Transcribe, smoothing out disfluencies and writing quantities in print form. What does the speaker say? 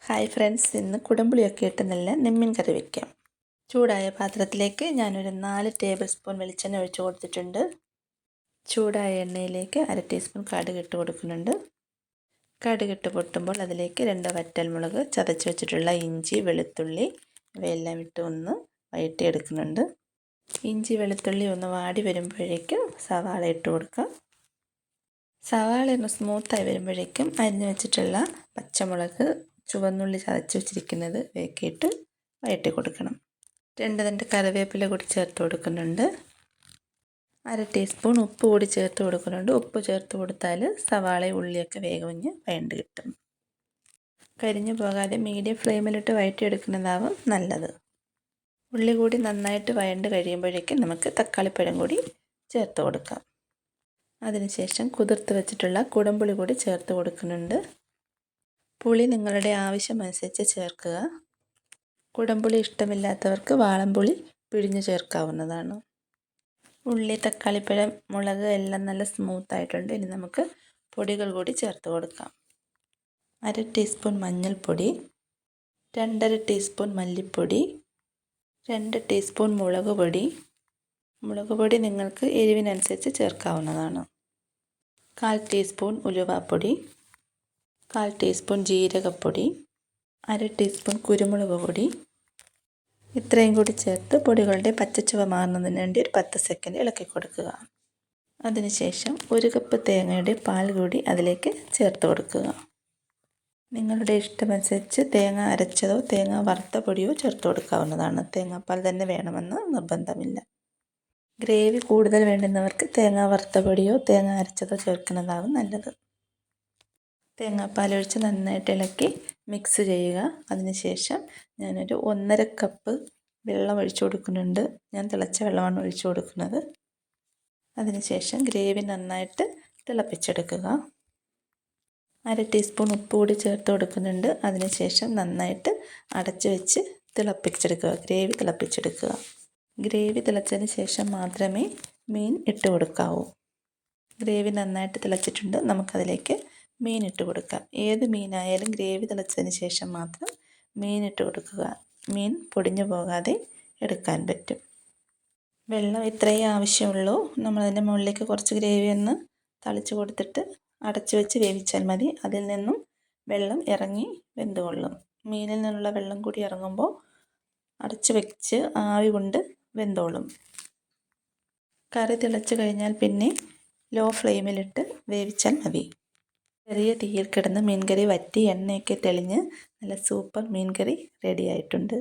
Hi friends, ഇന്ന് കുടംപുളിയൊക്കെ ഇട്ട് നല്ല നെമ്മീൻ കറി വയ്ക്കാം. ചൂടായ പാത്രത്തിലേക്ക് ഞാനൊരു 4 ടേബിൾ സ്പൂൺ വെളിച്ചെണ്ണ ഒഴിച്ചു കൊടുത്തിട്ടുണ്ട്. ചൂടായ എണ്ണയിലേക്ക് 1/2 ടീസ്പൂൺ കടുക് ഇട്ട് കൊടുക്കുന്നുണ്ട്. കടുകിട്ട് പൊട്ടുമ്പോൾ അതിലേക്ക് 2 വറ്റൽമുളക്, ചതച്ച് വെച്ചിട്ടുള്ള ഇഞ്ചി, വെളുത്തുള്ളി ഇവയെല്ലാം ഇട്ട് ഒന്ന് വഴറ്റിയെടുക്കുന്നുണ്ട്. ഇഞ്ചി വെളുത്തുള്ളി ഒന്ന് വാടി വരുമ്പോഴേക്കും സവാള ഇട്ട് കൊടുക്കാം. സവാള ഒന്ന് സ്മൂത്തായി വരുമ്പോഴേക്കും അരിഞ്ഞു വെച്ചിട്ടുള്ള പച്ചമുളക്, ചുവന്നുള്ളി ചതച്ച് വെച്ചിരിക്കുന്നത് ഇട്ട് വഴറ്റി കൊടുക്കണം. 2 തണ്ട് കറിവേപ്പില കൂടി ചേർത്ത് കൊടുക്കുന്നുണ്ട്. 1/2 ടീസ്പൂൺ ഉപ്പ് കൂടി ചേർത്ത് കൊടുക്കുന്നുണ്ട്. ഉപ്പ് ചേർത്ത് കൊടുത്താൽ സവാളയും ഉള്ളിയൊക്കെ വേഗം വഴണ്ട് കിട്ടും. കരിഞ്ഞു പോകാതെ മീഡിയം ഫ്ലെയിമിലിട്ട് വഴറ്റിയെടുക്കുന്നതാവും നല്ലത്. ഉള്ളി കൂടി നന്നായിട്ട് വഴണ്ട് കഴിയുമ്പോഴേക്കും നമുക്ക് തക്കാളിപ്പഴം കൂടി ചേർത്ത് കൊടുക്കാം. അതിനുശേഷം കുതിർത്ത് വെച്ചിട്ടുള്ള കുടംപുളി കൂടി ചേർത്ത് കൊടുക്കുന്നുണ്ട്. പുളി നിങ്ങളുടെ ആവശ്യമനുസരിച്ച് ചേർക്കുക. കുടംപുളി ഇഷ്ടമില്ലാത്തവർക്ക് വാളൻപുളി പിഴിഞ്ഞ് ചേർക്കാവുന്നതാണ്. ഉള്ളി, തക്കാളിപ്പഴം, മുളക് എല്ലാം നല്ല സ്മൂത്തായിട്ടുണ്ട്. ഇനി നമുക്ക് പൊടികൾ കൂടി ചേർത്ത് കൊടുക്കാം. 1/2 ടീസ്പൂൺ മഞ്ഞൾപ്പൊടി, 2/2 ടീസ്പൂൺ മല്ലിപ്പൊടി, 2 ടീസ്പൂൺ മുളക് പൊടി. മുളക് പൊടി നിങ്ങൾക്ക് എരിവിനനുസരിച്ച് ചേർക്കാവുന്നതാണ്. 1/4 ടീസ്പൂൺ ഉലുവാപ്പൊടി, 1/4 ടീസ്പൂൺ ജീരകപ്പൊടി, 1/2 ടീസ്പൂൺ കുരുമുളക് പൊടി. ഇത്രയും കൂടി ചേർത്ത് പൊടികളുടെ പച്ചച്ചുവ മാറുന്നതിന് വേണ്ടി ഒരു 10 സെക്കൻഡ് ഇളക്കി കൊടുക്കുക. അതിനുശേഷം 1 കപ്പ് തേങ്ങയുടെ പാൽ കൂടി അതിലേക്ക് ചേർത്ത് കൊടുക്കുക. നിങ്ങളുടെ ഇഷ്ടമനുസരിച്ച് തേങ്ങ അരച്ചതോ തേങ്ങ വറുത്ത പൊടിയോ ചേർത്ത് കൊടുക്കാവുന്നതാണ്. തേങ്ങാപ്പാൽ തന്നെ വേണമെന്ന് നിർബന്ധമില്ല. ഗ്രേവി കൂടുതൽ വേണ്ടുന്നവർക്ക് തേങ്ങ വറുത്ത പൊടിയോ തേങ്ങ അരച്ചതോ ചേർക്കുന്നതാവും നല്ലത്. തേങ്ങാപ്പാലൊഴിച്ച് നന്നായിട്ട് ഇളക്കി മിക്സ് ചെയ്യുക. അതിനുശേഷം ഞാനൊരു 1.5 കപ്പ് വെള്ളം ഒഴിച്ചു കൊടുക്കുന്നുണ്ട്. ഞാൻ തിളച്ച വെള്ളമാണ് ഒഴിച്ചു കൊടുക്കുന്നത്. അതിനുശേഷം ഗ്രേവി നന്നായിട്ട് തിളപ്പിച്ചെടുക്കുക. 1/2 ടീസ്പൂൺ ഉപ്പ് കൂടി ചേർത്ത് കൊടുക്കുന്നുണ്ട്. അതിനുശേഷം നന്നായിട്ട് അടച്ചു വെച്ച് തിളപ്പിച്ചെടുക്കുക. ഗ്രേവി തിളപ്പിച്ചെടുക്കുക. ഗ്രേവി തിളച്ചതിന് ശേഷം മാത്രമേ മീൻ ഇട്ട് കൊടുക്കാവൂ. ഗ്രേവി നന്നായിട്ട് തിളച്ചിട്ടുണ്ട്. നമുക്കതിലേക്ക് മീൻ ഇട്ട് കൊടുക്കാം. ഏത് മീനായാലും ഗ്രേവി തിളച്ചതിന് ശേഷം മാത്രം മീൻ ഇട്ട് കൊടുക്കുക. മീൻ പൊടിഞ്ഞു പോകാതെ എടുക്കാൻ പറ്റും. വെള്ളം ഇത്രയേ ആവശ്യമുള്ളൂ. നമ്മളതിൻ്റെ മുകളിലേക്ക് കുറച്ച് ഗ്രേവി ഒന്ന് തളിച്ച് കൊടുത്തിട്ട് അടച്ചു വെച്ച് വേവിച്ചാൽ മതി. അതിൽ നിന്നും വെള്ളം ഇറങ്ങി വെന്തുകൊള്ളും. മീനിൽ നിന്നുള്ള വെള്ളം കൂടി ഇറങ്ങുമ്പോൾ അടച്ചു വെച്ച് ആവി കൊണ്ട് വെന്തോളും. കറി തിളച്ച് കഴിഞ്ഞാൽ പിന്നെ ലോ ഫ്ലെയിമിലിട്ട് വേവിച്ചാൽ മതി. ചെറിയ തീയിൽ കിടന്ന് മീൻകറി വറ്റി എണ്ണയൊക്കെ തെളിഞ്ഞ് നല്ല സൂപ്പർ മീൻകറി റെഡി ആയിട്ടുണ്ട്.